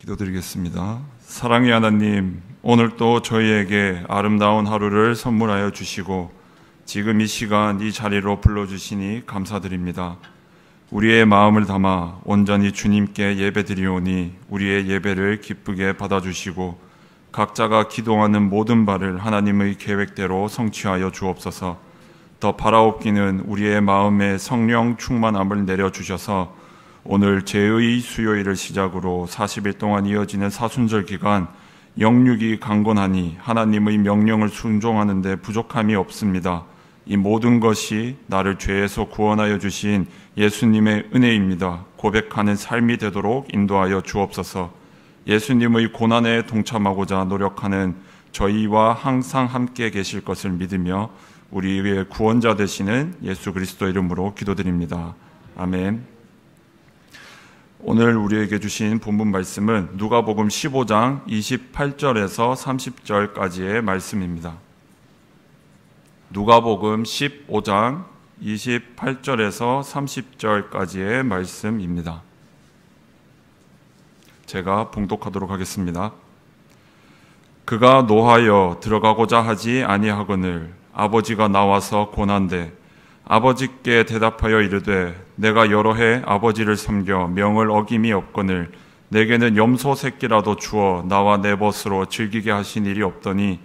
기도드리겠습니다. 사랑의 하나님, 오늘 또 저희에게 아름다운 하루를 선물하여 주시고 지금 이 시간 이 자리로 불러주시니 감사드립니다. 우리의 마음을 담아 온전히 주님께 예배드리오니 우리의 예배를 기쁘게 받아주시고 각자가 기도하는 모든 바를 하나님의 계획대로 성취하여 주옵소서. 더 바라옵기는 우리의 마음에 성령 충만함을 내려주셔서 오늘 제의 수요일을 시작으로 40일 동안 이어지는 사순절 기간 영육이 강건하니 하나님의 명령을 순종하는 데 부족함이 없습니다. 이 모든 것이 나를 죄에서 구원하여 주신 예수님의 은혜입니다. 고백하는 삶이 되도록 인도하여 주옵소서. 예수님의 고난에 동참하고자 노력하는 저희와 항상 함께 계실 것을 믿으며 우리의 구원자 되시는 예수 그리스도 이름으로 기도드립니다. 아멘. 오늘 우리에게 주신 본문 말씀은 누가복음 15장 28절에서 30절까지의 말씀입니다. 누가복음 15장 28절에서 30절까지의 말씀입니다. 제가 봉독하도록 하겠습니다. 그가 노하여 들어가고자 하지 아니하거늘 아버지가 나와서 고난되 아버지께 대답하여 이르되 내가 여러 해 아버지를 섬겨 명을 어김이 없거늘 내게는 염소 새끼라도 주어 나와 내 벗으로 즐기게 하신 일이 없더니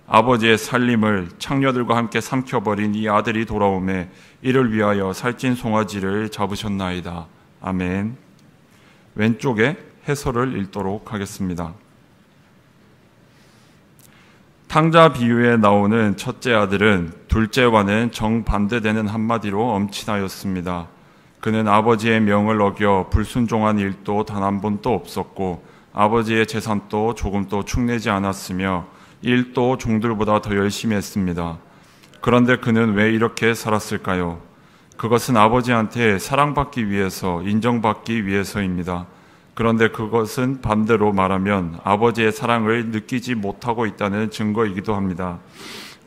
아버지의 살림을 창녀들과 함께 삼켜버린 이 아들이 돌아오매 이를 위하여 살찐 송아지를 잡으셨나이다. 아멘. 왼쪽에 해설을 읽도록 하겠습니다. 탕자 비유에 나오는 첫째 아들은 둘째와는 정반대되는 한마디로 엄친하였습니다. 그는 아버지의 명을 어겨 불순종한 일도 단 한 번도 없었고 아버지의 재산도 조금도 축내지 않았으며 일도 종들보다 더 열심히 했습니다. 그런데 그는 왜 이렇게 살았을까요? 그것은 아버지한테 사랑받기 위해서, 인정받기 위해서입니다. 그런데 그것은 반대로 말하면 아버지의 사랑을 느끼지 못하고 있다는 증거이기도 합니다.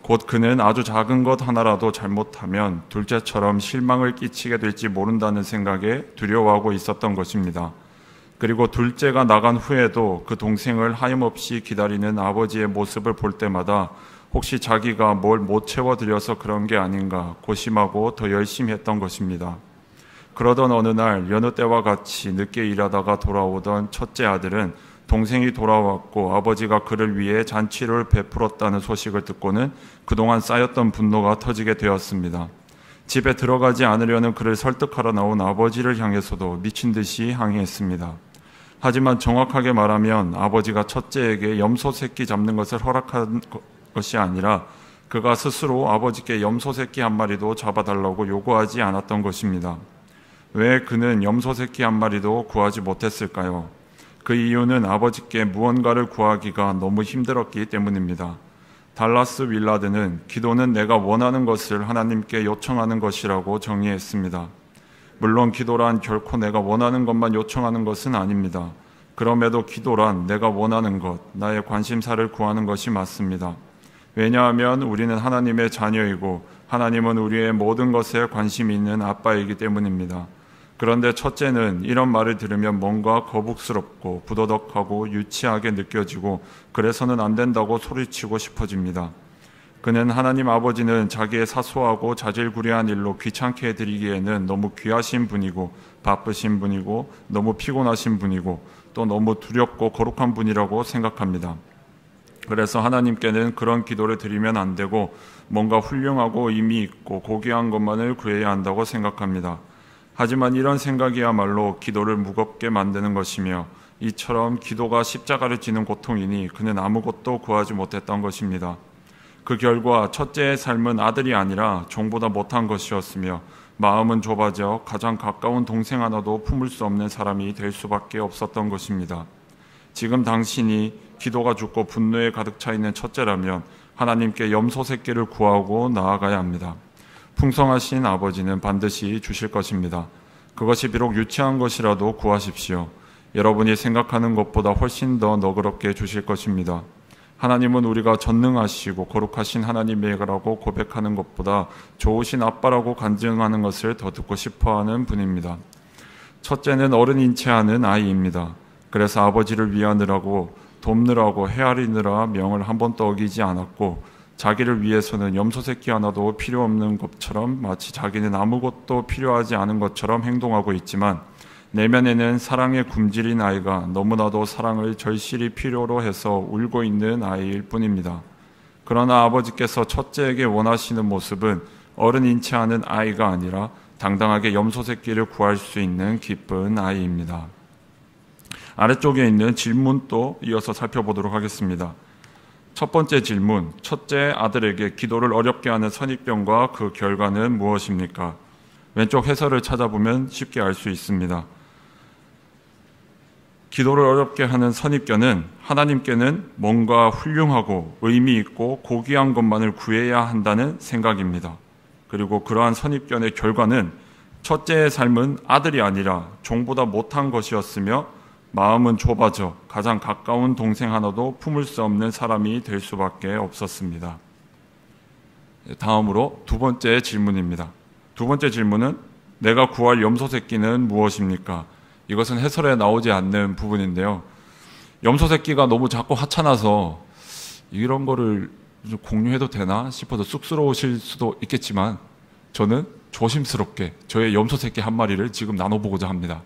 곧 그는 아주 작은 것 하나라도 잘못하면 둘째처럼 실망을 끼치게 될지 모른다는 생각에 두려워하고 있었던 것입니다. 그리고 둘째가 나간 후에도 그 동생을 하염없이 기다리는 아버지의 모습을 볼 때마다 혹시 자기가 뭘 못 채워드려서 그런 게 아닌가 고심하고 더 열심히 했던 것입니다. 그러던 어느 날 여느 때와 같이 늦게 일하다가 돌아오던 첫째 아들은 동생이 돌아왔고 아버지가 그를 위해 잔치를 베풀었다는 소식을 듣고는 그동안 쌓였던 분노가 터지게 되었습니다. 집에 들어가지 않으려는 그를 설득하러 나온 아버지를 향해서도 미친 듯이 항의했습니다. 하지만 정확하게 말하면 아버지가 첫째에게 염소 새끼 잡는 것을 허락한 것이 아니라 그가 스스로 아버지께 염소 새끼 한 마리도 잡아달라고 요구하지 않았던 것입니다. 왜 그는 염소 새끼 한 마리도 구하지 못했을까요? 그 이유는 아버지께 무언가를 구하기가 너무 힘들었기 때문입니다. 달라스 윌라드는 기도는 내가 원하는 것을 하나님께 요청하는 것이라고 정의했습니다. 물론 기도란 결코 내가 원하는 것만 요청하는 것은 아닙니다. 그럼에도 기도란 내가 원하는 것, 나의 관심사를 구하는 것이 맞습니다. 왜냐하면 우리는 하나님의 자녀이고 하나님은 우리의 모든 것에 관심이 있는 아빠이기 때문입니다. 그런데 첫째는 이런 말을 들으면 뭔가 거북스럽고 부도덕하고 유치하게 느껴지고 그래서는 안 된다고 소리치고 싶어집니다. 그는 하나님 아버지는 자기의 사소하고 자질구레한 일로 귀찮게 해드리기에는 너무 귀하신 분이고 바쁘신 분이고 너무 피곤하신 분이고 또 너무 두렵고 거룩한 분이라고 생각합니다. 그래서 하나님께는 그런 기도를 드리면 안 되고 뭔가 훌륭하고 의미 있고 고귀한 것만을 구해야 한다고 생각합니다. 하지만 이런 생각이야말로 기도를 무겁게 만드는 것이며 이처럼 기도가 십자가를 지는 고통이니 그는 아무것도 구하지 못했던 것입니다. 그 결과 첫째의 삶은 아들이 아니라 종보다 못한 것이었으며 마음은 좁아져 가장 가까운 동생 하나도 품을 수 없는 사람이 될 수밖에 없었던 것입니다. 지금 당신이 기도가 죽고 분노에 가득 차 있는 첫째라면 하나님께 염소 새끼를 구하고 나아가야 합니다. 풍성하신 아버지는 반드시 주실 것입니다. 그것이 비록 유치한 것이라도 구하십시오. 여러분이 생각하는 것보다 훨씬 더 너그럽게 주실 것입니다. 하나님은 우리가 전능하시고 거룩하신 하나님이라고 고백하는 것보다 좋으신 아빠라고 간증하는 것을 더 듣고 싶어하는 분입니다. 첫째는 어른 인체하는 아이입니다. 그래서 아버지를 위하느라고 돕느라고 헤아리느라 명을 한 번도 어기지 않았고 자기를 위해서는 염소 새끼 하나도 필요 없는 것처럼 마치 자기는 아무것도 필요하지 않은 것처럼 행동하고 있지만 내면에는 사랑에 굶주린 아이가 너무나도 사랑을 절실히 필요로 해서 울고 있는 아이일 뿐입니다. 그러나 아버지께서 첫째에게 원하시는 모습은 어른 인체하는 아이가 아니라 당당하게 염소 새끼를 구할 수 있는 기쁜 아이입니다. 아래쪽에 있는 질문도 이어서 살펴보도록 하겠습니다. 첫 번째 질문, 첫째 아들에게 기도를 어렵게 하는 선입견과 그 결과는 무엇입니까? 왼쪽 해설을 찾아보면 쉽게 알 수 있습니다. 기도를 어렵게 하는 선입견은 하나님께는 뭔가 훌륭하고 의미 있고 고귀한 것만을 구해야 한다는 생각입니다. 그리고 그러한 선입견의 결과는 첫째의 삶은 아들이 아니라 종보다 못한 것이었으며 마음은 좁아져 가장 가까운 동생 하나도 품을 수 없는 사람이 될 수밖에 없었습니다. 다음으로 두 번째 질문입니다. 두 번째 질문은 내가 구할 염소 새끼는 무엇입니까? 이것은 해설에 나오지 않는 부분인데요. 염소 새끼가 너무 작고 하찮아서 이런 거를 공유해도 되나 싶어서 쑥스러우실 수도 있겠지만 저는 조심스럽게 저의 염소 새끼 한 마리를 지금 나눠보고자 합니다.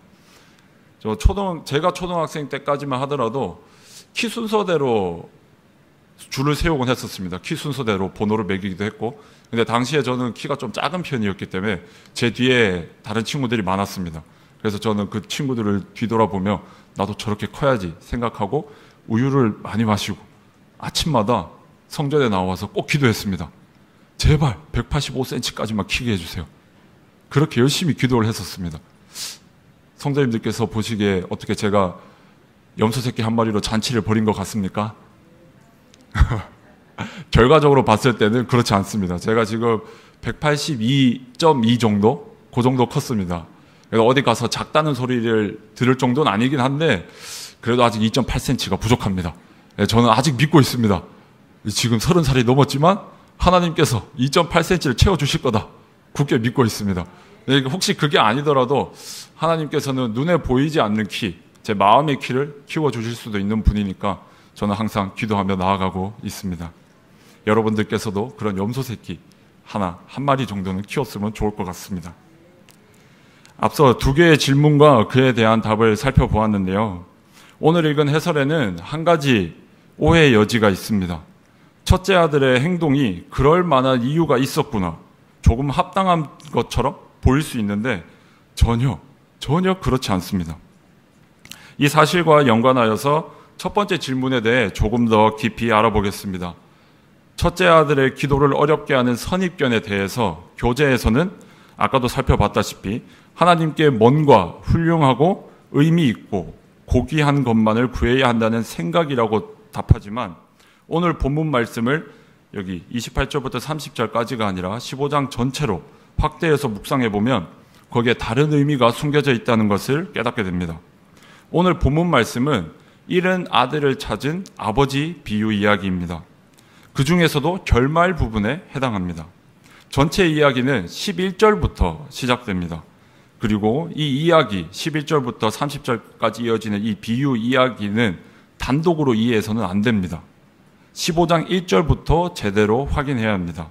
제가 초등학생 때까지만 하더라도 키 순서대로 줄을 세우곤 했었습니다. 키 순서대로 번호를 매기기도 했고, 근데 당시에 저는 키가 좀 작은 편이었기 때문에 제 뒤에 다른 친구들이 많았습니다. 그래서 저는 그 친구들을 뒤돌아보며 나도 저렇게 커야지 생각하고 우유를 많이 마시고 아침마다 성전에 나와서 꼭 기도했습니다. 제발 185cm까지만 키게 해주세요. 그렇게 열심히 기도를 했었습니다. 성도님들께서 보시기에 어떻게 제가 염소 새끼 한 마리로 잔치를 벌인 것 같습니까? 결과적으로 봤을 때는 그렇지 않습니다. 제가 지금 182.2 정도? 그 정도 컸습니다. 그래서 어디 가서 작다는 소리를 들을 정도는 아니긴 한데 그래도 아직 2.8cm가 부족합니다. 저는 아직 믿고 있습니다. 지금 30살이 넘었지만 하나님께서 2.8cm를 채워주실 거다. 굳게 믿고 있습니다. 혹시 그게 아니더라도 하나님께서는 눈에 보이지 않는 키, 제 마음의 키를 키워주실 수도 있는 분이니까 저는 항상 기도하며 나아가고 있습니다. 여러분들께서도 그런 염소 새끼 한 마리 정도는 키웠으면 좋을 것 같습니다. 앞서 두 개의 질문과 그에 대한 답을 살펴보았는데요. 오늘 읽은 해설에는 한 가지 오해의 여지가 있습니다. 첫째 아들의 행동이 그럴 만한 이유가 있었구나. 조금 합당한 것처럼 보일 수 있는데 전혀 그렇지 않습니다. 이 사실과 연관하여서 첫 번째 질문에 대해 조금 더 깊이 알아보겠습니다. 첫째 아들의 기도를 어렵게 하는 선입견에 대해서 교재에서는 아까도 살펴봤다시피 하나님께 먼과 훌륭하고 의미 있고 고귀한 것만을 구해야 한다는 생각이라고 답하지만 오늘 본문 말씀을 여기 28절부터 30절까지가 아니라 15장 전체로 확대해서 묵상해보면 거기에 다른 의미가 숨겨져 있다는 것을 깨닫게 됩니다. 오늘 본문 말씀은 잃은 아들을 찾은 아버지 비유 이야기입니다. 그 중에서도 결말 부분에 해당합니다. 전체 이야기는 11절부터 시작됩니다. 그리고 이 이야기 11절부터 30절까지 이어지는 이 비유 이야기는 단독으로 이해해서는 안 됩니다. 15장 1절부터 제대로 확인해야 합니다.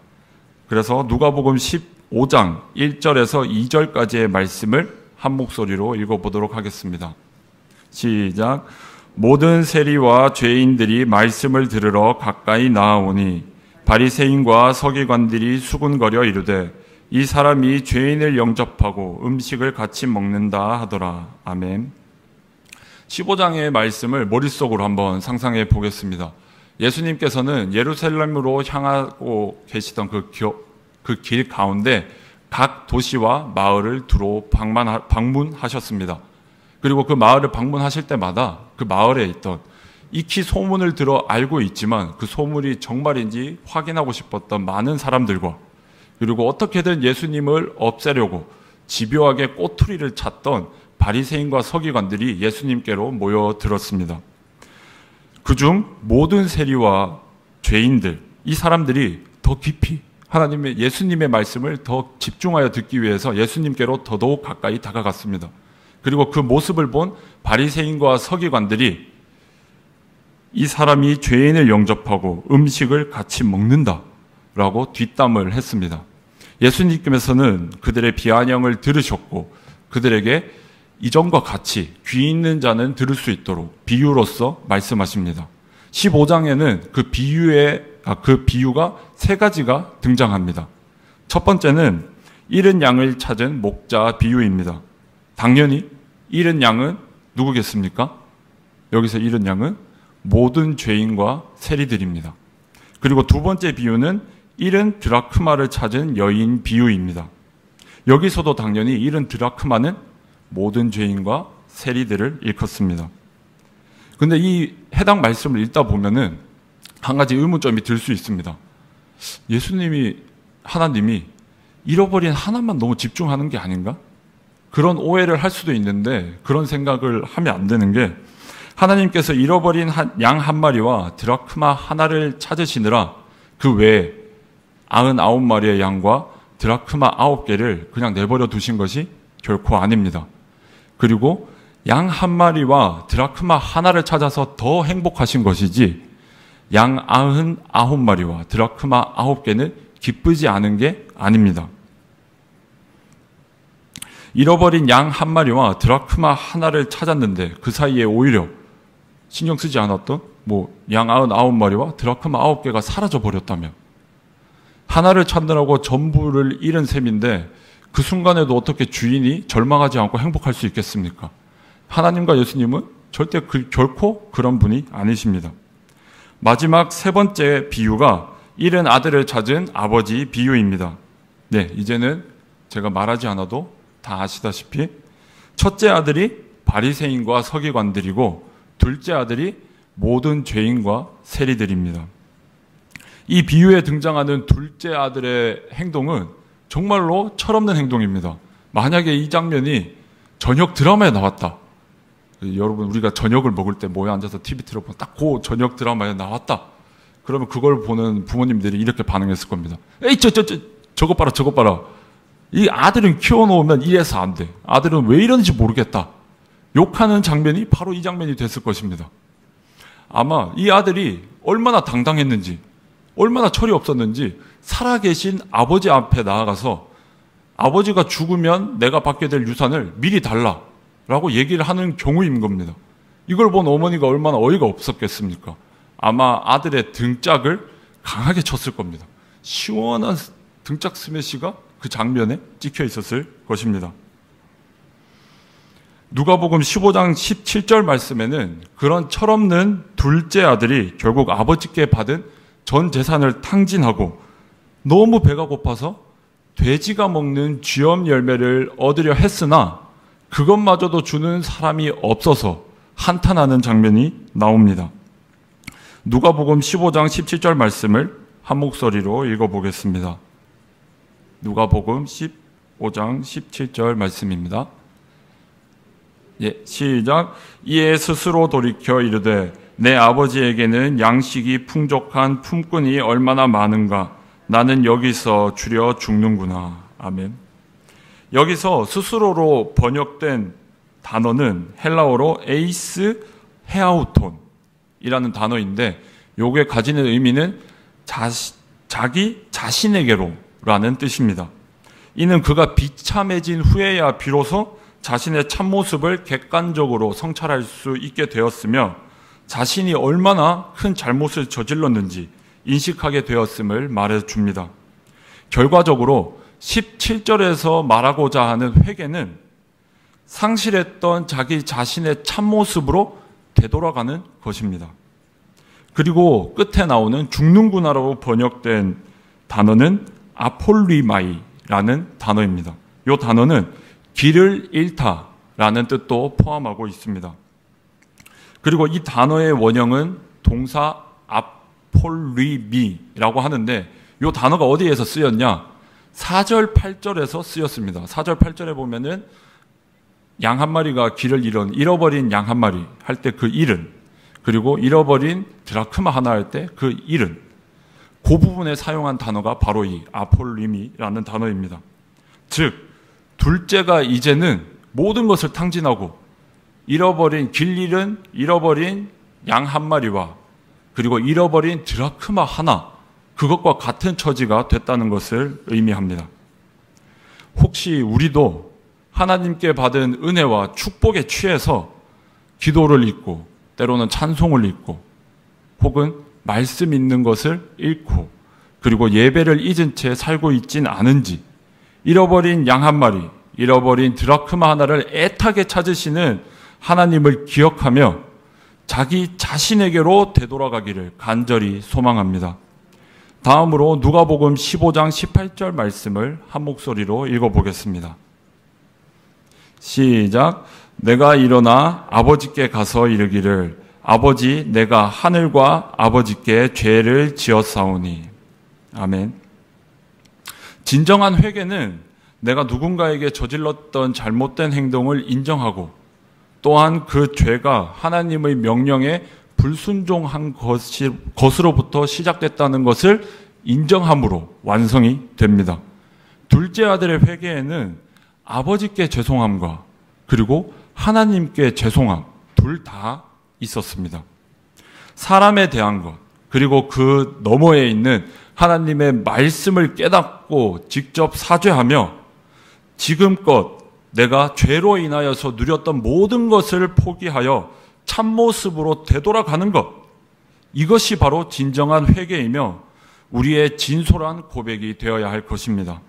그래서 누가복음 15장 1절에서 2절까지의 말씀을 한 목소리로 읽어보도록 하겠습니다. 시작. 모든 세리와 죄인들이 말씀을 들으러 가까이 나아오니 바리새인과 서기관들이 수군거려 이르되 이 사람이 죄인을 영접하고 음식을 같이 먹는다 하더라. 아멘. 15장의 말씀을 머릿속으로 한번 상상해 보겠습니다. 예수님께서는 예루살렘으로 향하고 계시던 그 길 가운데 각 도시와 마을을 두루 방문하셨습니다. 그리고 그 마을을 방문하실 때마다 그 마을에 있던 익히 소문을 들어 알고 있지만 그 소문이 정말인지 확인하고 싶었던 많은 사람들과 그리고 어떻게든 예수님을 없애려고 집요하게 꼬투리를 찼던 바리새인과 서기관들이 예수님께로 모여들었습니다. 그중 모든 세리와 죄인들, 이 사람들이 더 깊이 예수님의 말씀을 더 집중하여 듣기 위해서 예수님께로 더더욱 가까이 다가갔습니다. 그리고 그 모습을 본 바리새인과 서기관들이 이 사람이 죄인을 영접하고 음식을 같이 먹는다라고 뒷담을 했습니다. 예수님께서는 그들의 비아냥을 들으셨고 그들에게 이전과 같이 귀 있는 자는 들을 수 있도록 비유로서 말씀하십니다. 15장에는 그 비유가 세 가지가 등장합니다. 첫 번째는 잃은 양을 찾은 목자 비유입니다. 당연히 잃은 양은 누구겠습니까? 여기서 잃은 양은 모든 죄인과 세리들입니다. 그리고 두 번째 비유는 잃은 드라크마를 찾은 여인 비유입니다. 여기서도 당연히 잃은 드라크마는 모든 죄인과 세리들을 일컫습니다. 근데 이 해당 말씀을 읽다 보면은 한 가지 의문점이 들 수 있습니다. 하나님이 잃어버린 하나만 너무 집중하는 게 아닌가? 그런 오해를 할 수도 있는데 그런 생각을 하면 안 되는 게 하나님께서 잃어버린 양 한 마리와 드라크마 하나를 찾으시느라 그 외에 99마리의 양과 드라크마 9개를 그냥 내버려 두신 것이 결코 아닙니다. 그리고 양 한 마리와 드라크마 하나를 찾아서 더 행복하신 것이지 양 99마리와 드라크마 9개는 기쁘지 않은 게 아닙니다. 잃어버린 양 한 마리와 드라크마 하나를 찾았는데 그 사이에 오히려 신경 쓰지 않았던 양 99마리와 드라크마 9개가 사라져 버렸다면 하나를 찾느라고 전부를 잃은 셈인데 그 순간에도 어떻게 주인이 절망하지 않고 행복할 수 있겠습니까? 하나님과 예수님은 결코 그런 분이 아니십니다. 마지막 세 번째 비유가 잃은 아들을 찾은 아버지 비유입니다. 네, 이제는 제가 말하지 않아도 다 아시다시피 첫째 아들이 바리새인과 서기관들이고 둘째 아들이 모든 죄인과 세리들입니다. 이 비유에 등장하는 둘째 아들의 행동은 정말로 철없는 행동입니다. 만약에 이 장면이 저녁 드라마에 나왔다. 여러분, 우리가 저녁을 먹을 때 모여 앉아서 TV 틀어보면 딱 그 저녁 드라마에 나왔다. 그러면 그걸 보는 부모님들이 이렇게 반응했을 겁니다. 에이, 저것 봐라, 저것 봐라. 이 아들은 키워놓으면 이래서 안 돼. 아들은 왜 이러는지 모르겠다. 욕하는 장면이 바로 이 장면이 됐을 것입니다. 아마 이 아들이 얼마나 당당했는지, 얼마나 철이 없었는지 살아계신 아버지 앞에 나아가서 아버지가 죽으면 내가 받게 될 유산을 미리 달라라고 얘기를 하는 경우인 겁니다. 이걸 본 어머니가 얼마나 어이가 없었겠습니까? 아마 아들의 등짝을 강하게 쳤을 겁니다. 시원한 등짝 스매시가 그 장면에 찍혀 있었을 것입니다. 누가복음 15장 17절 말씀에는 그런 철없는 둘째 아들이 결국 아버지께 받은 전 재산을 탕진하고 너무 배가 고파서 돼지가 먹는 쥐엄 열매를 얻으려 했으나 그것마저도 주는 사람이 없어서 한탄하는 장면이 나옵니다. 누가복음 15장 17절 말씀을 한 목소리로 읽어보겠습니다. 누가복음 15장 17절 말씀입니다. 예, 시작. 이에 스스로 돌이켜 이르되 내 아버지에게는 양식이 풍족한 품꾼이 얼마나 많은가. 나는 여기서 주려 죽는구나. 아멘. 여기서 스스로로 번역된 단어는 헬라어로 에이스 헤아우톤이라는 단어인데 요게 가지는 의미는 자기 자신에게로라는 뜻입니다. 이는 그가 비참해진 후에야 비로소 자신의 참모습을 객관적으로 성찰할 수 있게 되었으며 자신이 얼마나 큰 잘못을 저질렀는지 인식하게 되었음을 말해줍니다. 결과적으로 17절에서 말하고자 하는 회개는 상실했던 자기 자신의 참모습으로 되돌아가는 것입니다. 그리고 끝에 나오는 죽는구나로 번역된 단어는 아폴리마이라는 단어입니다. 이 단어는 길을 잃다라는 뜻도 포함하고 있습니다. 그리고 이 단어의 원형은 동사 아폴리미라고 하는데 이 단어가 어디에서 쓰였냐? 4절, 8절에서 쓰였습니다. 4절, 8절에 보면은 양 한 마리가 길을 잃어버린 양 한 마리 할 때 그 잃은, 그리고 잃어버린 드라크마 하나 할 때 그 잃은, 그 부분에 사용한 단어가 바로 이 아폴리미라는 단어입니다. 즉 둘째가 이제는 모든 것을 탕진하고 잃어버린 길 잃은 잃어버린 양 한 마리와 그리고 잃어버린 드라크마 하나, 그것과 같은 처지가 됐다는 것을 의미합니다. 혹시 우리도 하나님께 받은 은혜와 축복에 취해서 기도를 잊고 때로는 찬송을 잊고 혹은 말씀 있는 것을 잃고 그리고 예배를 잊은 채 살고 있진 않은지, 잃어버린 양 한 마리, 잃어버린 드라크마 하나를 애타게 찾으시는 하나님을 기억하며 자기 자신에게로 되돌아가기를 간절히 소망합니다. 다음으로 누가복음 15장 18절 말씀을 한 목소리로 읽어보겠습니다. 시작. 내가 일어나 아버지께 가서 이르기를 아버지, 내가 하늘과 아버지께 죄를 지었사오니. 아멘. 진정한 회개는 내가 누군가에게 저질렀던 잘못된 행동을 인정하고 또한 그 죄가 하나님의 명령에 불순종한 것으로부터 시작됐다는 것을 인정함으로 완성이 됩니다. 둘째 아들의 회개에는 아버지께 죄송함과 그리고 하나님께 죄송함 둘 다 있었습니다. 사람에 대한 것 그리고 그 너머에 있는 하나님의 말씀을 깨닫고 직접 사죄하며 지금껏 내가 죄로 인하여서 누렸던 모든 것을 포기하여 참모습으로 되돌아가는 것, 이것이 바로 진정한 회개이며 우리의 진솔한 고백이 되어야 할 것입니다.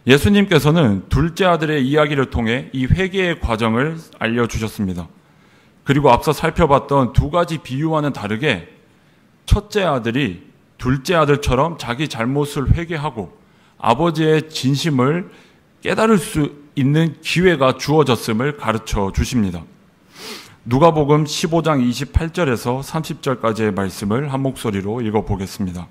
예수님께서는 둘째 아들의 이야기를 통해 이 회개의 과정을 알려주셨습니다. 그리고 앞서 살펴봤던 두 가지 비유와는 다르게 첫째 아들이 둘째 아들처럼 자기 잘못을 회개하고 아버지의 진심을 깨달을 수 있는 기회가 주어졌음을 가르쳐 주십니다. 누가복음 15장 28절에서 30절까지의 말씀을 한 목소리로 읽어보겠습니다.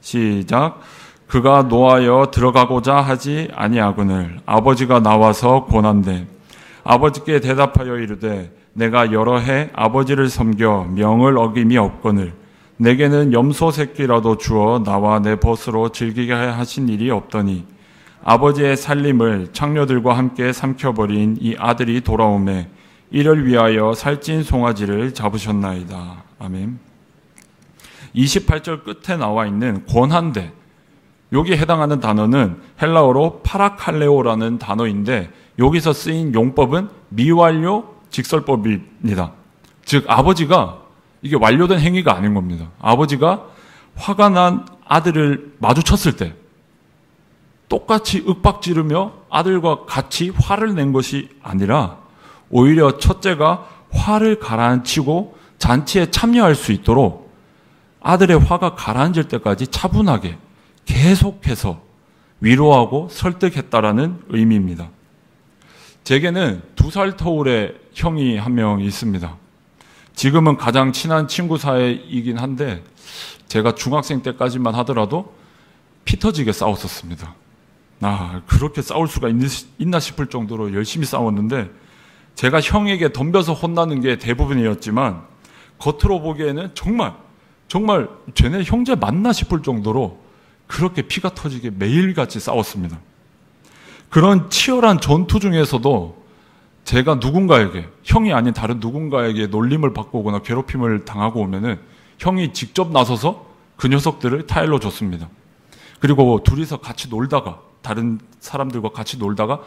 시작. 그가 노하여 들어가고자 하지 아니하거늘 아버지가 나와서 권한대 아버지께 대답하여 이르되 내가 여러 해 아버지를 섬겨 명을 어김이 없거늘 내게는 염소 새끼라도 주어 나와 내 벗으로 즐기게 하신 일이 없더니 아버지의 살림을 창녀들과 함께 삼켜버린 이 아들이 돌아오매 이를 위하여 살찐 송아지를 잡으셨나이다. 아멘. 28절 끝에 나와 있는 권한대, 여기에 해당하는 단어는 헬라어로 파라칼레오라는 단어인데 여기서 쓰인 용법은 미완료 직설법입니다. 즉 아버지가 이게 완료된 행위가 아닌 겁니다. 아버지가 화가 난 아들을 마주쳤을 때 똑같이 윽박지르며 아들과 같이 화를 낸 것이 아니라 오히려 첫째가 화를 가라앉히고 잔치에 참여할 수 있도록 아들의 화가 가라앉을 때까지 차분하게 계속해서 위로하고 설득했다라는 의미입니다. 제게는 2살 터울의 형이 한 명 있습니다. 지금은 가장 친한 친구 사이이긴 한데 제가 중학생 때까지만 하더라도 피 터지게 싸웠었습니다. 그렇게 싸울 수가 있나 싶을 정도로 열심히 싸웠는데 제가 형에게 덤벼서 혼나는 게 대부분이었지만 겉으로 보기에는 정말 쟤네 형제 맞나 싶을 정도로 그렇게 피가 터지게 매일같이 싸웠습니다. 그런 치열한 전투 중에서도 제가 누군가에게, 형이 아닌 다른 누군가에게 놀림을 받고 오거나 괴롭힘을 당하고 오면은 형이 직접 나서서 그 녀석들을 타일러 줬습니다. 그리고 둘이서 같이 놀다가, 다른 사람들과 같이 놀다가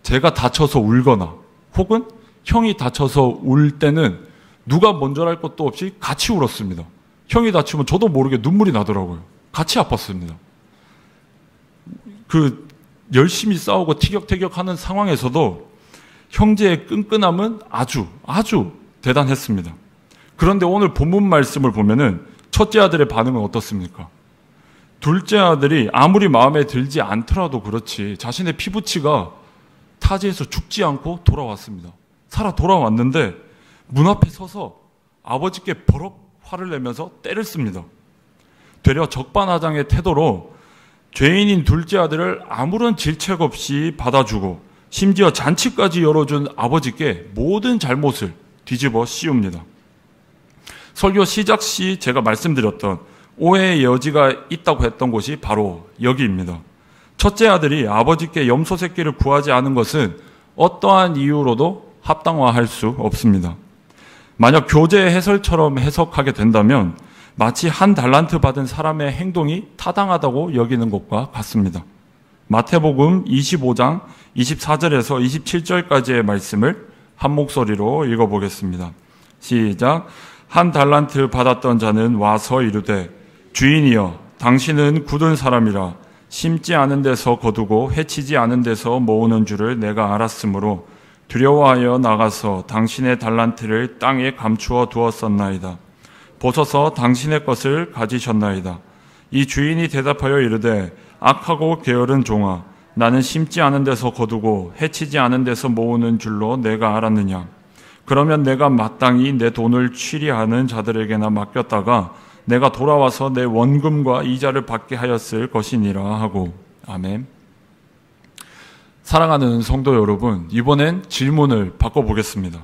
제가 다쳐서 울거나 혹은 형이 다쳐서 울 때는 누가 먼저랄 것도 없이 같이 울었습니다. 형이 다치면 저도 모르게 눈물이 나더라고요. 같이 아팠습니다. 그 열심히 싸우고 티격태격하는 상황에서도 형제의 끈끈함은 아주 대단했습니다. 그런데 오늘 본문 말씀을 보면은 첫째 아들의 반응은 어떻습니까? 둘째 아들이 아무리 마음에 들지 않더라도 그렇지 자신의 피부치가 타지에서 죽지 않고 돌아왔습니다. 살아 돌아왔는데 문 앞에 서서 아버지께 버럭 화를 내면서 때를 씁니다. 되려 적반하장의 태도로 죄인인 둘째 아들을 아무런 질책 없이 받아주고 심지어 잔치까지 열어준 아버지께 모든 잘못을 뒤집어 씌웁니다. 설교 시작 시 제가 말씀드렸던 오해의 여지가 있다고 했던 곳이 바로 여기입니다. 첫째 아들이 아버지께 염소 새끼를 구하지 않은 것은 어떠한 이유로도 합당화할 수 없습니다. 만약 교재 해설처럼 해석하게 된다면 마치 한 달란트 받은 사람의 행동이 타당하다고 여기는 것과 같습니다. 마태복음 25장 24절에서 27절까지의 말씀을 한 목소리로 읽어보겠습니다. 시작. 한 달란트 받았던 자는 와서 이르되 주인이여 당신은 굳은 사람이라 심지 않은 데서 거두고 해치지 않은 데서 모으는 줄을 내가 알았으므로 두려워하여 나가서 당신의 달란트를 땅에 감추어 두었었나이다. 보소서 당신의 것을 가지셨나이다. 이 주인이 대답하여 이르되 악하고 게으른 종아 나는 심지 않은 데서 거두고 해치지 않은 데서 모으는 줄로 내가 알았느냐. 그러면 내가 마땅히 내 돈을 취리하는 자들에게나 맡겼다가 내가 돌아와서 내 원금과 이자를 받게 하였을 것이니라 하고. 아멘. 사랑하는 성도 여러분, 이번엔 질문을 바꿔보겠습니다.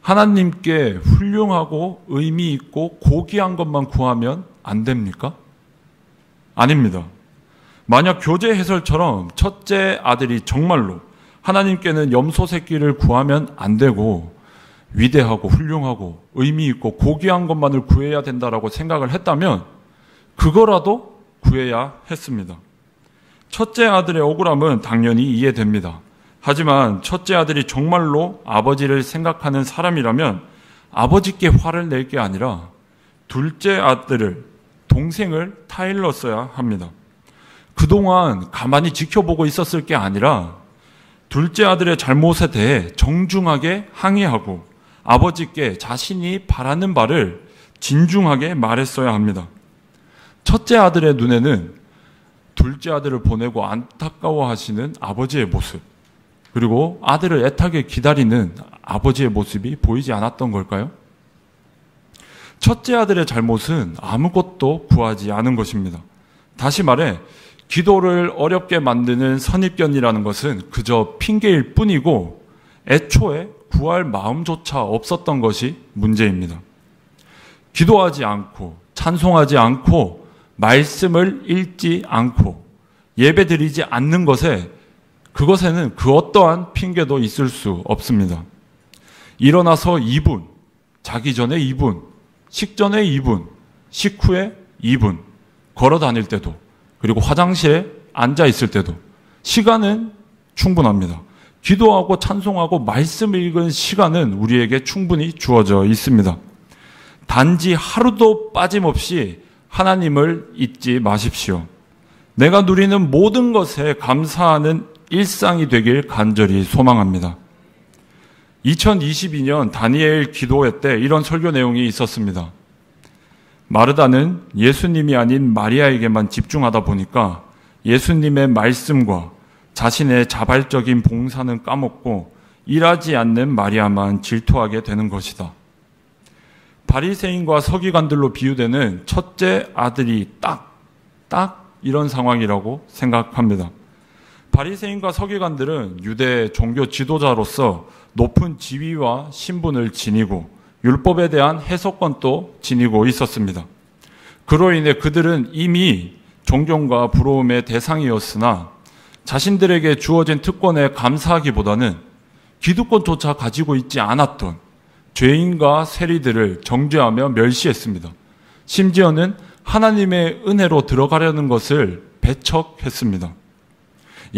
하나님께 훌륭하고 의미 있고 고귀한 것만 구하면 안 됩니까? 아닙니다. 만약 교재 해설처럼 첫째 아들이 정말로 하나님께는 염소 새끼를 구하면 안 되고 위대하고 훌륭하고 의미 있고 고귀한 것만을 구해야 된다라고 생각을 했다면 그거라도 구해야 했습니다. 첫째 아들의 억울함은 당연히 이해됩니다. 하지만 첫째 아들이 정말로 아버지를 생각하는 사람이라면 아버지께 화를 낼 게 아니라 둘째 아들을, 동생을 타일렀어야 합니다. 그동안 가만히 지켜보고 있었을 게 아니라 둘째 아들의 잘못에 대해 정중하게 항의하고 아버지께 자신이 바라는 바를 진중하게 말했어야 합니다. 첫째 아들의 눈에는 둘째 아들을 보내고 안타까워하시는 아버지의 모습, 그리고 아들을 애타게 기다리는 아버지의 모습이 보이지 않았던 걸까요? 첫째 아들의 잘못은 아무것도 구하지 않은 것입니다. 다시 말해 기도를 어렵게 만드는 선입견이라는 것은 그저 핑계일 뿐이고 애초에 구할 마음조차 없었던 것이 문제입니다. 기도하지 않고 찬송하지 않고 말씀을 읽지 않고 예배드리지 않는 그것에는 그 어떠한 핑계도 있을 수 없습니다. 일어나서 2분, 자기 전에 2분, 식전에 2분, 식후에 2분, 걸어 다닐 때도, 그리고 화장실에 앉아 있을 때도 시간은 충분합니다. 기도하고 찬송하고 말씀 읽은 시간은 우리에게 충분히 주어져 있습니다. 단지 하루도 빠짐없이 하나님을 잊지 마십시오. 내가 누리는 모든 것에 감사하는 일상이 되길 간절히 소망합니다. 2022년 다니엘 기도회 때 이런 설교 내용이 있었습니다. 마르다는 예수님이 아닌 마리아에게만 집중하다 보니까 예수님의 말씀과 자신의 자발적인 봉사는 까먹고 일하지 않는 마리아만 질투하게 되는 것이다. 바리새인과 서기관들로 비유되는 첫째 아들이 딱 이런 상황이라고 생각합니다. 바리새인과 서기관들은 유대 종교 지도자로서 높은 지위와 신분을 지니고 율법에 대한 해석권도 지니고 있었습니다. 그로 인해 그들은 이미 존경과 부러움의 대상이었으나 자신들에게 주어진 특권에 감사하기보다는 기득권조차 가지고 있지 않았던 죄인과 세리들을 정죄하며 멸시했습니다. 심지어는 하나님의 은혜로 들어가려는 것을 배척했습니다.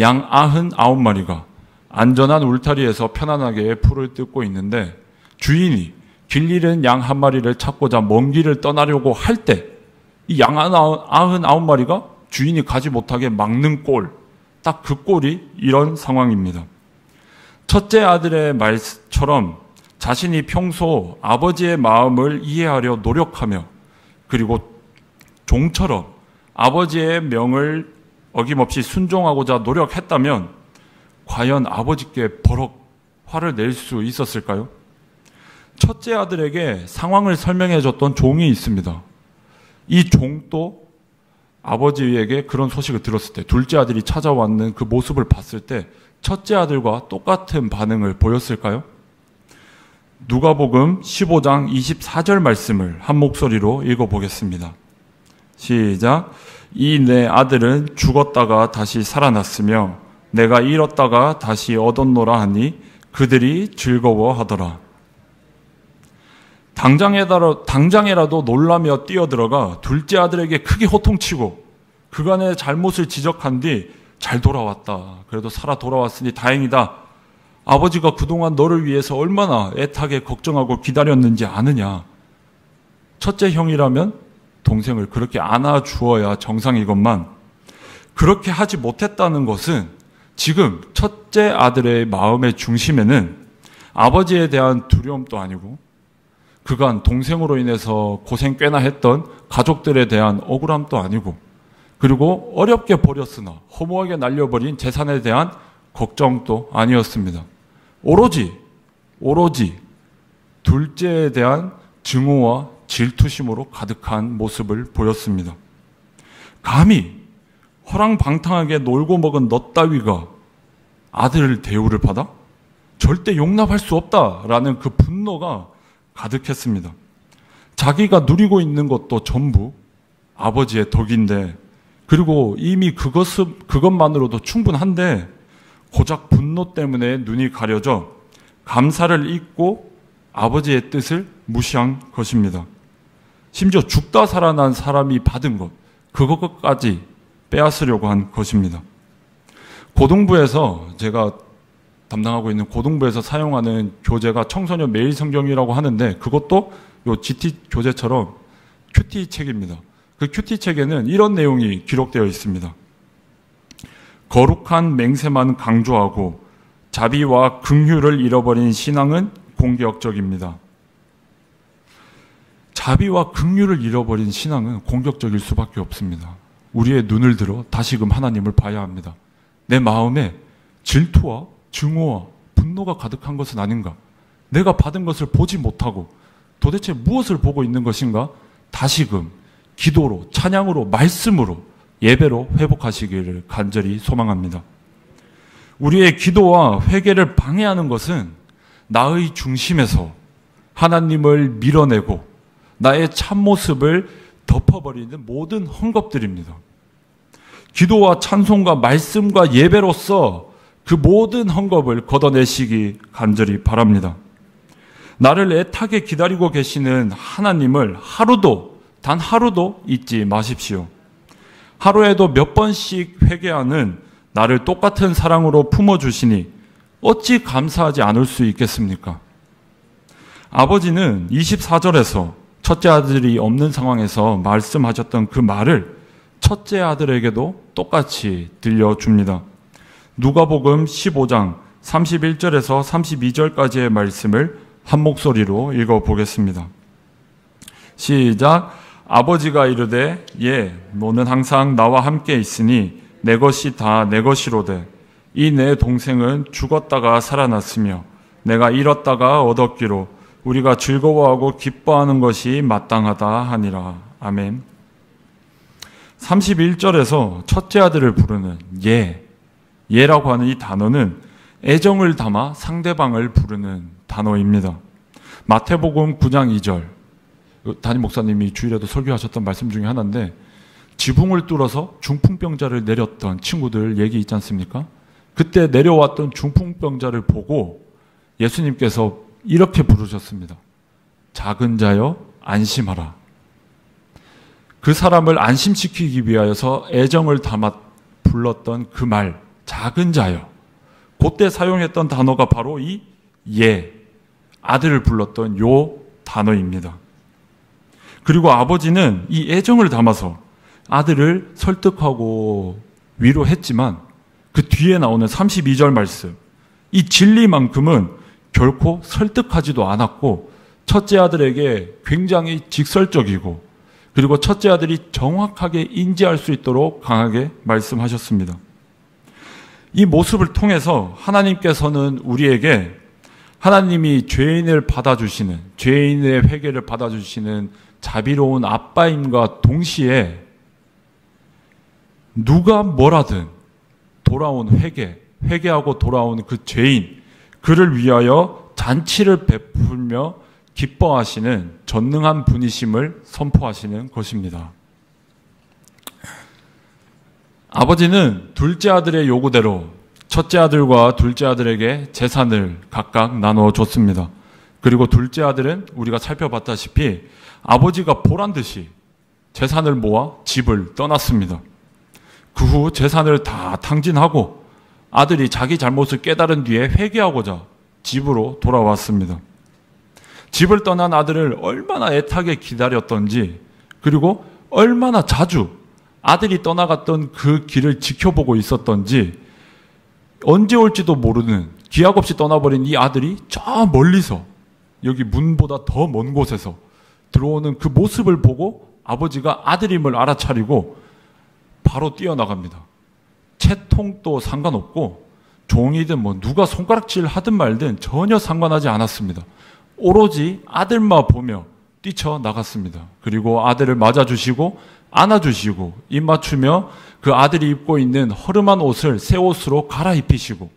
양 99마리가 안전한 울타리에서 편안하게 풀을 뜯고 있는데 주인이 길 잃은 양 한 마리를 찾고자 먼 길을 떠나려고 할 때 이 양 99마리가 주인이 가지 못하게 막는 꼴, 딱 그 꼴이 이런 상황입니다. 첫째 아들의 말처럼 자신이 평소 아버지의 마음을 이해하려 노력하며 그리고 종처럼 아버지의 명을 어김없이 순종하고자 노력했다면 과연 아버지께 버럭 화를 낼 수 있었을까요? 첫째 아들에게 상황을 설명해 줬던 종이 있습니다. 이 종도 아버지에게 그런 소식을 들었을 때, 둘째 아들이 찾아왔는 그 모습을 봤을 때 첫째 아들과 똑같은 반응을 보였을까요? 누가복음 15장 24절 말씀을 한 목소리로 읽어보겠습니다. 시작. 이 내 아들은 죽었다가 다시 살아났으며 내가 잃었다가 다시 얻었노라 하니 그들이 즐거워하더라. 당장에라도 놀라며 뛰어들어가 둘째 아들에게 크게 호통치고 그간의 잘못을 지적한 뒤 잘 돌아왔다. 그래도 살아 돌아왔으니 다행이다. 아버지가 그동안 너를 위해서 얼마나 애타게 걱정하고 기다렸는지 아느냐. 첫째 형이라면 동생을 그렇게 안아주어야 정상이건만 그렇게 하지 못했다는 것은 지금 첫째 아들의 마음의 중심에는 아버지에 대한 두려움도 아니고 그간 동생으로 인해서 고생 꽤나 했던 가족들에 대한 억울함도 아니고 그리고 어렵게 버렸으나 허무하게 날려버린 재산에 대한 걱정도 아니었습니다. 오로지 둘째에 대한 증오와 질투심으로 가득한 모습을 보였습니다. 감히 허랑방탕하게 놀고 먹은 너 따위가 아들 대우를 받아? 절대 용납할 수 없다라는 그 분노가 가득했습니다. 자기가 누리고 있는 것도 전부 아버지의 덕인데 그리고 이미 그것만으로도 충분한데 고작 분노 때문에 눈이 가려져 감사를 잊고 아버지의 뜻을 무시한 것입니다. 심지어 죽다 살아난 사람이 받은 것, 그것까지 빼앗으려고 한 것입니다. 고등부에서 제가 담당하고 있는 고등부에서 사용하는 교재가 청소년 매일 성경이라고 하는데 그것도 요 GT 교재처럼 큐티 책입니다. 그 큐티 책에는 이런 내용이 기록되어 있습니다. 거룩한 맹세만 강조하고 자비와 긍휼을 잃어버린 신앙은 공격적입니다. 자비와 긍휼을 잃어버린 신앙은 공격적일 수밖에 없습니다. 우리의 눈을 들어 다시금 하나님을 봐야 합니다. 내 마음에 질투와 증오와 분노가 가득한 것은 아닌가? 내가 받은 것을 보지 못하고 도대체 무엇을 보고 있는 것인가? 다시금 기도로, 찬양으로, 말씀으로, 예배로 회복하시기를 간절히 소망합니다. 우리의 기도와 회개를 방해하는 것은 나의 중심에서 하나님을 밀어내고 나의 참모습을 덮어버리는 모든 헝겊들입니다. 기도와 찬송과 말씀과 예배로서 그 모든 헝겊을 걷어내시기 간절히 바랍니다. 나를 애타게 기다리고 계시는 하나님을 하루도, 단 하루도 잊지 마십시오. 하루에도 몇 번씩 회개하는 나를 똑같은 사랑으로 품어주시니 어찌 감사하지 않을 수 있겠습니까? 아버지는 24절에서 첫째 아들이 없는 상황에서 말씀하셨던 그 말을 첫째 아들에게도 똑같이 들려줍니다. 누가복음 15장 31절에서 32절까지의 말씀을 한 목소리로 읽어보겠습니다. 시작. 아버지가 이르되 예 너는 항상 나와 함께 있으니 내 것이 다 내 것이로되 이 내 동생은 죽었다가 살아났으며 내가 잃었다가 얻었기로 우리가 즐거워하고 기뻐하는 것이 마땅하다 하니라. 아멘. 31절에서 첫째 아들을 부르는 예라고 하는 이 단어는 애정을 담아 상대방을 부르는 단어입니다. 마태복음 9장 2절, 담임 목사님이 주일에도 설교하셨던 말씀 중에 하나인데 지붕을 뚫어서 중풍병자를 내렸던 친구들 얘기 있지 않습니까? 그때 내려왔던 중풍병자를 보고 예수님께서 이렇게 부르셨습니다. 작은 자여 안심하라. 그 사람을 안심시키기 위하여서 애정을 담아 불렀던 그 말, 작은 자여. 그때 사용했던 단어가 바로 이 아들을 불렀던 요 단어입니다. 그리고 아버지는 이 애정을 담아서 아들을 설득하고 위로했지만 그 뒤에 나오는 32절 말씀, 이 진리만큼은 결코 설득하지도 않았고 첫째 아들에게 굉장히 직설적이고 그리고 첫째 아들이 정확하게 인지할 수 있도록 강하게 말씀하셨습니다. 이 모습을 통해서 하나님께서는 우리에게 하나님이 죄인을 받아주시는, 죄인의 회개를 받아주시는 자비로운 아빠임과 동시에 누가 뭐라든 돌아온 회개하고 돌아온 그 죄인, 그를 위하여 잔치를 베풀며 기뻐하시는 전능한 분이심을 선포하시는 것입니다. 아버지는 둘째 아들의 요구대로 첫째 아들과 둘째 아들에게 재산을 각각 나눠줬습니다. 그리고 둘째 아들은 우리가 살펴봤다시피 아버지가 보란듯이 재산을 모아 집을 떠났습니다. 그 후 재산을 다 탕진하고 아들이 자기 잘못을 깨달은 뒤에 회개하고자 집으로 돌아왔습니다. 집을 떠난 아들을 얼마나 애타게 기다렸던지 그리고 얼마나 자주 아들이 떠나갔던 그 길을 지켜보고 있었던지 언제 올지도 모르는 기약 없이 떠나버린 이 아들이 저 멀리서 여기 문보다 더 먼 곳에서 들어오는 그 모습을 보고 아버지가 아들임을 알아차리고 바로 뛰어나갑니다. 채통도 상관없고 종이든 뭐 누가 손가락질 하든 말든 전혀 상관하지 않았습니다. 오로지 아들만 보며 뛰쳐나갔습니다. 그리고 아들을 맞아주시고 안아주시고 입 맞추며 그 아들이 입고 있는 허름한 옷을 새 옷으로 갈아입히시고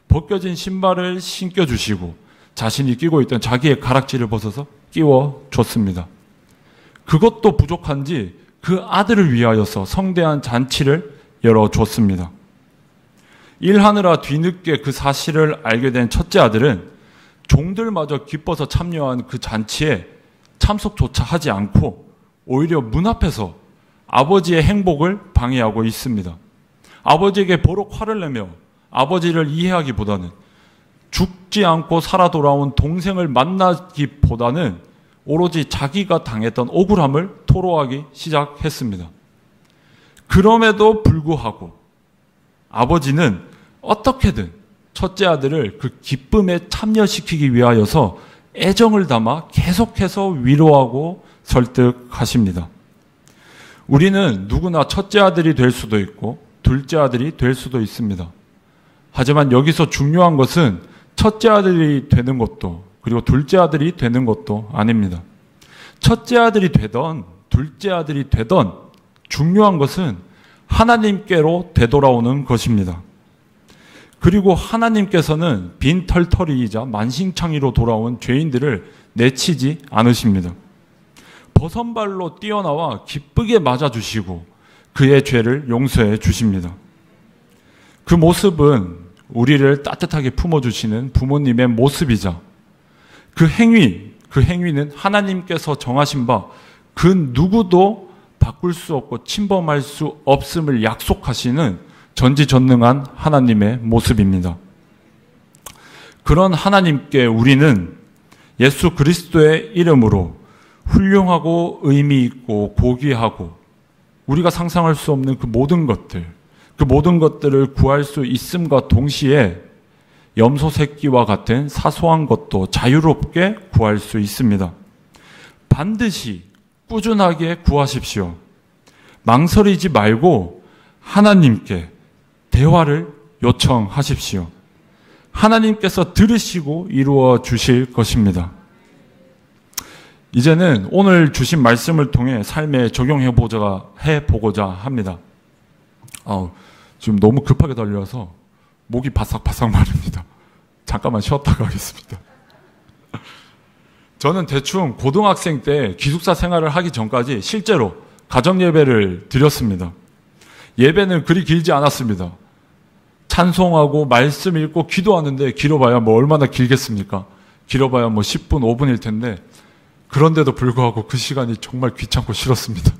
벗겨진 신발을 신겨주시고 자신이 끼고 있던 자기의 가락지를 벗어서 끼워줬습니다. 그것도 부족한지 그 아들을 위하여서 성대한 잔치를 열어줬습니다. 일하느라 뒤늦게 그 사실을 알게 된 첫째 아들은 종들마저 기뻐서 참여한 그 잔치에 참석조차 하지 않고 오히려 문 앞에서 아버지의 행복을 방해하고 있습니다. 아버지에게 버럭 화를 내며 아버지를 이해하기보다는 죽지 않고 살아 돌아온 동생을 만나기보다는 오로지 자기가 당했던 억울함을 토로하기 시작했습니다. 그럼에도 불구하고 아버지는 어떻게든 첫째 아들을 그 기쁨에 참여시키기 위하여서 애정을 담아 계속해서 위로하고 설득하십니다. 우리는 누구나 첫째 아들이 될 수도 있고 둘째 아들이 될 수도 있습니다. 하지만 여기서 중요한 것은 첫째 아들이 되는 것도 그리고 둘째 아들이 되는 것도 아닙니다. 첫째 아들이 되던 둘째 아들이 되던 중요한 것은 하나님께로 되돌아오는 것입니다. 그리고 하나님께서는 빈털터리이자 만신창이로 돌아온 죄인들을 내치지 않으십니다. 버선발로 뛰어나와 기쁘게 맞아주시고 그의 죄를 용서해 주십니다. 그 모습은 우리를 따뜻하게 품어주시는 부모님의 모습이자 그 행위는 하나님께서 정하신 바 그 누구도 바꿀 수 없고 침범할 수 없음을 약속하시는 전지전능한 하나님의 모습입니다. 그런 하나님께 우리는 예수 그리스도의 이름으로 훌륭하고 의미 있고 고귀하고 우리가 상상할 수 없는 그 모든 것들을 구할 수 있음과 동시에 염소 새끼와 같은 사소한 것도 자유롭게 구할 수 있습니다. 반드시 꾸준하게 구하십시오. 망설이지 말고 하나님께 대화를 요청하십시오. 하나님께서 들으시고 이루어 주실 것입니다. 이제는 오늘 주신 말씀을 통해 삶에 적용해 보고자 합니다. 지금 너무 급하게 달려서 목이 바싹바싹 마릅니다. 잠깐만 쉬었다 가겠습니다. 저는 대충 고등학생 때 기숙사 생활을 하기 전까지 실제로 가정예배를 드렸습니다. 예배는 그리 길지 않았습니다. 찬송하고 말씀 읽고 기도하는데 길어봐야 얼마나 길겠습니까? 길어봐야 10분, 5분일 텐데 그런데도 불구하고 그 시간이 정말 귀찮고 싫었습니다.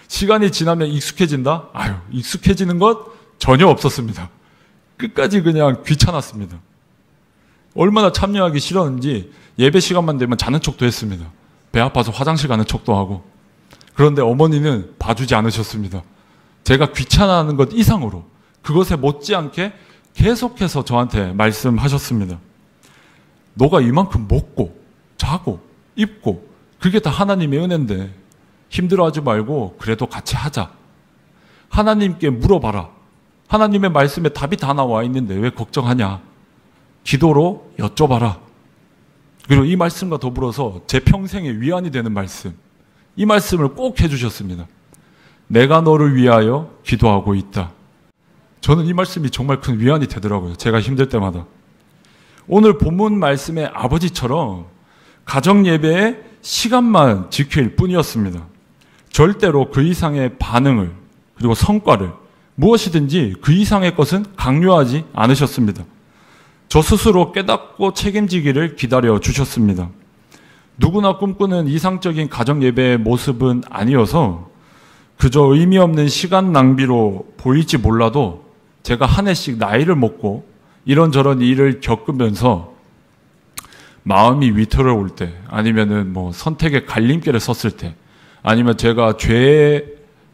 시간이 지나면 익숙해진다? 익숙해지는 것 전혀 없었습니다. 끝까지 그냥 귀찮았습니다. 얼마나 참여하기 싫었는지 예배 시간만 되면 자는 척도 했습니다. 배 아파서 화장실 가는 척도 하고. 그런데 어머니는 봐주지 않으셨습니다. 제가 귀찮아하는 것 이상으로 그것에 못지않게 계속해서 저한테 말씀하셨습니다. 너가 이만큼 먹고 자고 입고 그게 다 하나님의 은혜인데 힘들어하지 말고 그래도 같이 하자. 하나님께 물어봐라. 하나님의 말씀에 답이 다 나와 있는데 왜 걱정하냐. 기도로 여쭤봐라. 그리고 이 말씀과 더불어서 제 평생의 위안이 되는 말씀, 이 말씀을 꼭 해주셨습니다. 내가 너를 위하여 기도하고 있다. 저는 이 말씀이 정말 큰 위안이 되더라고요. 제가 힘들 때마다. 오늘 본문 말씀의 아버지처럼 가정예배의 시간만 지킬 뿐이었습니다. 절대로 그 이상의 반응을 그리고 성과를 무엇이든지 그 이상의 것은 강요하지 않으셨습니다. 저 스스로 깨닫고 책임지기를 기다려 주셨습니다. 누구나 꿈꾸는 이상적인 가정예배의 모습은 아니어서 그저 의미 없는 시간 낭비로 보일지 몰라도 제가 한 해씩 나이를 먹고 이런저런 일을 겪으면서 마음이 위태로울 때 아니면은 선택의 갈림길에 섰을 때 아니면 제가 죄의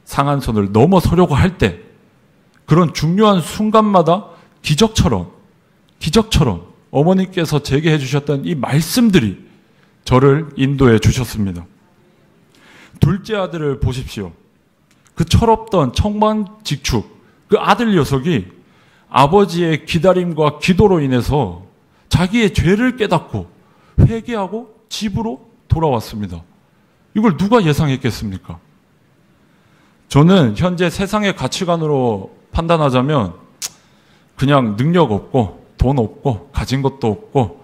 상한선을 넘어서려고 할 때 그런 중요한 순간마다 기적처럼 어머니께서 제게 해주셨던 이 말씀들이 저를 인도해 주셨습니다. 둘째 아들을 보십시오. 그 철없던 청반직축 그 아들 녀석이 아버지의 기다림과 기도로 인해서 자기의 죄를 깨닫고 회개하고 집으로 돌아왔습니다. 이걸 누가 예상했겠습니까? 저는 현재 세상의 가치관으로 판단하자면 그냥 능력 없고 돈 없고 가진 것도 없고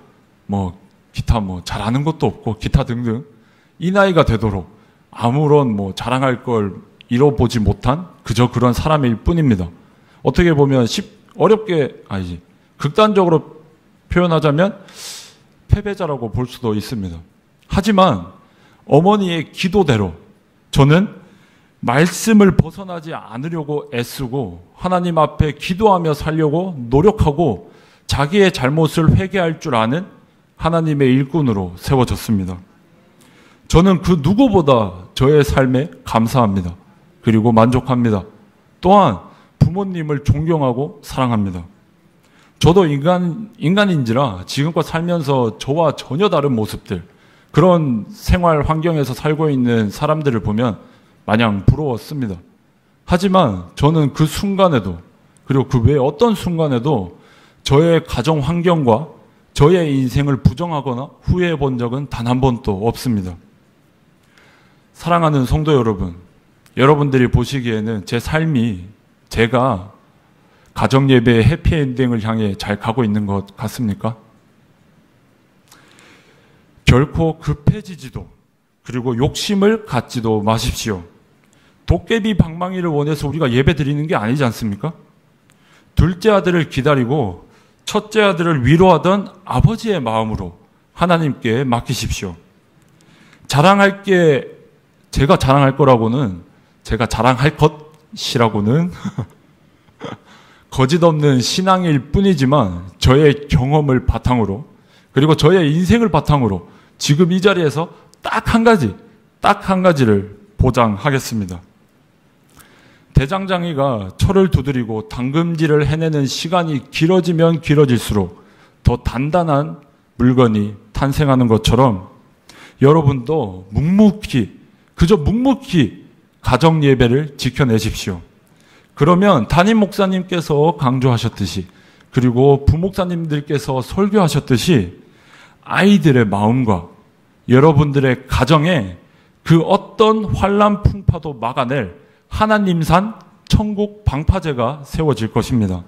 기타 잘하는 것도 없고 기타 등등 이 나이가 되도록 아무런 자랑할 걸 이뤄보지 못한 그저 그런 사람일 뿐입니다. 어떻게 보면 극단적으로 표현하자면 패배자라고 볼 수도 있습니다. 하지만 어머니의 기도대로 저는 말씀을 벗어나지 않으려고 애쓰고 하나님 앞에 기도하며 살려고 노력하고 자기의 잘못을 회개할 줄 아는 하나님의 일꾼으로 세워졌습니다. 저는 그 누구보다 저의 삶에 감사합니다. 그리고 만족합니다. 또한 부모님을 존경하고 사랑합니다. 저도 인간인지라 지금껏 살면서 저와 전혀 다른 모습들, 그런 생활 환경에서 살고 있는 사람들을 보면 마냥 부러웠습니다. 하지만 저는 그 순간에도, 그리고 그 외에 어떤 순간에도 저의 가정 환경과 저의 인생을 부정하거나 후회해 본 적은 단 한 번도 없습니다. 사랑하는 성도 여러분, 여러분들이 보시기에는 제 삶이 제가 가정예배의 해피엔딩을 향해 잘 가고 있는 것 같습니까? 결코 급해지지도, 그리고 욕심을 갖지도 마십시오. 도깨비 방망이를 원해서 우리가 예배 드리는 게 아니지 않습니까? 둘째 아들을 기다리고 첫째 아들을 위로하던 아버지의 마음으로 하나님께 맡기십시오. 자랑할 게 제가 자랑할 거라고는, 제가 자랑할 것이라고는 거짓 없는 신앙일 뿐이지만 저의 경험을 바탕으로, 그리고 저의 인생을 바탕으로 지금 이 자리에서 딱 한 가지를 보장하겠습니다. 대장장이가 철을 두드리고 당금질을 해내는 시간이 길어지면 길어질수록 더 단단한 물건이 탄생하는 것처럼 여러분도 그저 묵묵히 가정 예배를 지켜내십시오. 그러면 담임 목사님께서 강조하셨듯이, 그리고 부목사님들께서 설교하셨듯이 아이들의 마음과 여러분들의 가정에 그 어떤 환란 풍파도 막아낼 하나님산 천국 방파제가 세워질 것입니다.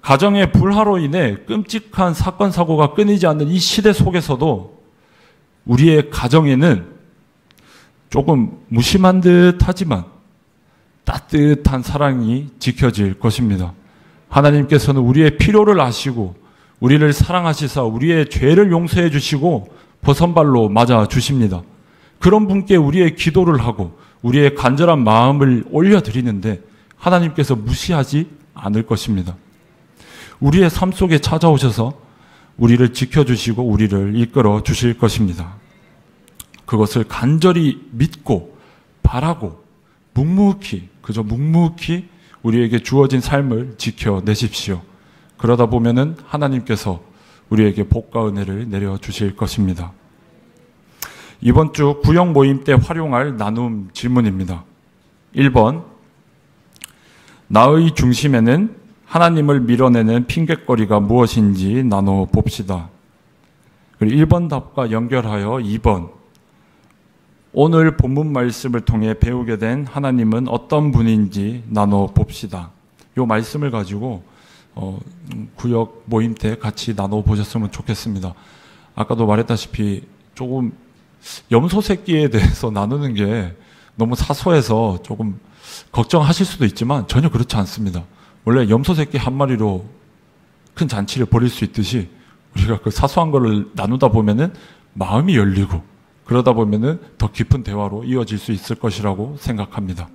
가정의 불화로 인해 끔찍한 사건 사고가 끊이지 않는 이 시대 속에서도 우리의 가정에는 조금 무심한 듯 하지만 따뜻한 사랑이 지켜질 것입니다. 하나님께서는 우리의 필요를 아시고 우리를 사랑하시사 우리의 죄를 용서해 주시고 버선발로 맞아 주십니다. 그런 분께 우리의 기도를 하고 우리의 간절한 마음을 올려드리는데 하나님께서 무시하지 않을 것입니다. 우리의 삶 속에 찾아오셔서 우리를 지켜주시고 우리를 이끌어 주실 것입니다. 그것을 간절히 믿고 바라고 그저 묵묵히 우리에게 주어진 삶을 지켜내십시오. 그러다 보면은 하나님께서 우리에게 복과 은혜를 내려주실 것입니다. 이번 주 구역 모임 때 활용할 나눔 질문입니다. 1번, 나의 중심에는 하나님을 밀어내는 핑곗거리가 무엇인지 나눠봅시다. 그리고 1번 답과 연결하여 2번, 오늘 본문 말씀을 통해 배우게 된 하나님은 어떤 분인지 나눠봅시다. 이 말씀을 가지고 구역 모임 때 같이 나눠보셨으면 좋겠습니다. 아까도 말했다시피 조금 염소 새끼에 대해서 나누는 게 너무 사소해서 조금 걱정하실 수도 있지만 전혀 그렇지 않습니다. 원래 염소 새끼 한 마리로 큰 잔치를 벌일 수 있듯이 우리가 그 사소한 거를 나누다 보면은 마음이 열리고 그러다 보면은 더 깊은 대화로 이어질 수 있을 것이라고 생각합니다.